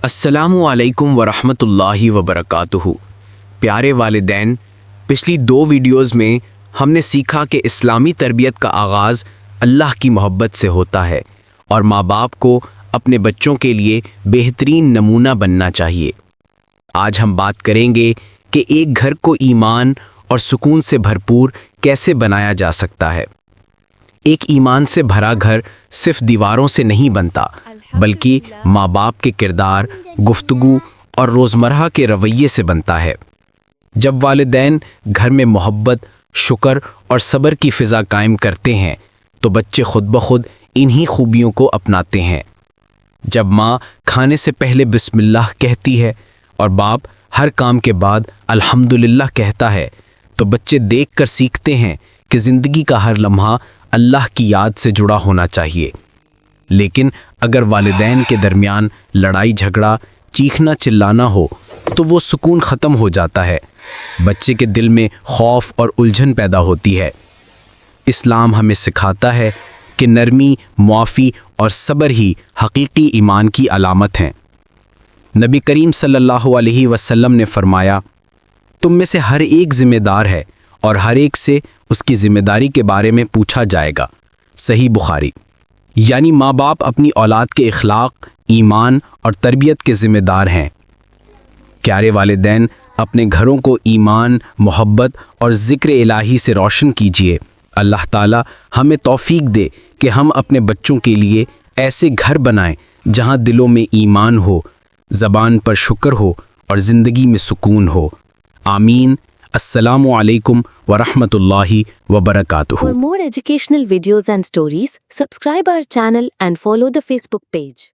السلام علیکم ورحمۃ اللہ وبرکاتہ۔ پیارے والدین، پچھلی 2 ویڈیوز میں ہم نے سیکھا کہ اسلامی تربیت کا آغاز اللہ کی محبت سے ہوتا ہے اور ماں باپ کو اپنے بچوں کے لیے بہترین نمونہ بننا چاہیے۔ آج ہم بات کریں گے کہ ایک گھر کو ایمان اور سکون سے بھرپور کیسے بنایا جا سکتا ہے۔ ایک ایمان سے بھرا گھر صرف دیواروں سے نہیں بنتا، بلکہ ماں باپ کے کردار، گفتگو اور روزمرہ کے رویے سے بنتا ہے۔ جب والدین گھر میں محبت، شکر اور صبر کی فضا قائم کرتے ہیں تو بچے خود بخود انہی خوبیوں کو اپناتے ہیں۔ جب ماں کھانے سے پہلے بسم اللہ کہتی ہے اور باپ ہر کام کے بعد الحمدللہ کہتا ہے تو بچے دیکھ کر سیکھتے ہیں کہ زندگی کا ہر لمحہ اللہ کی یاد سے جڑا ہونا چاہیے۔ لیکن اگر والدین کے درمیان لڑائی جھگڑا، چیخنا چلانا ہو تو وہ سکون ختم ہو جاتا ہے، بچے کے دل میں خوف اور الجھن پیدا ہوتی ہے۔ اسلام ہمیں سکھاتا ہے کہ نرمی، معافی اور صبر ہی حقیقی ایمان کی علامت ہیں۔ نبی کریم صلی اللہ علیہ وسلم نے فرمایا، تم میں سے ہر ایک ذمہ دار ہے اور ہر ایک سے اس کی ذمہ داری کے بارے میں پوچھا جائے گا۔ صحیح بخاری۔ یعنی ماں باپ اپنی اولاد کے اخلاق، ایمان اور تربیت کے ذمہ دار ہیں۔ پیارے والدین، اپنے گھروں کو ایمان، محبت اور ذکر الہی سے روشن کیجیے۔ اللہ تعالی ہمیں توفیق دے کہ ہم اپنے بچوں کے لیے ایسے گھر بنائیں جہاں دلوں میں ایمان ہو، زبان پر شکر ہو اور زندگی میں سکون ہو۔ آمین۔ السلام علیکم ورحمۃ اللہ وبرکاتہ۔ For more educational videos and stories, subscribe our channel and follow the Facebook page.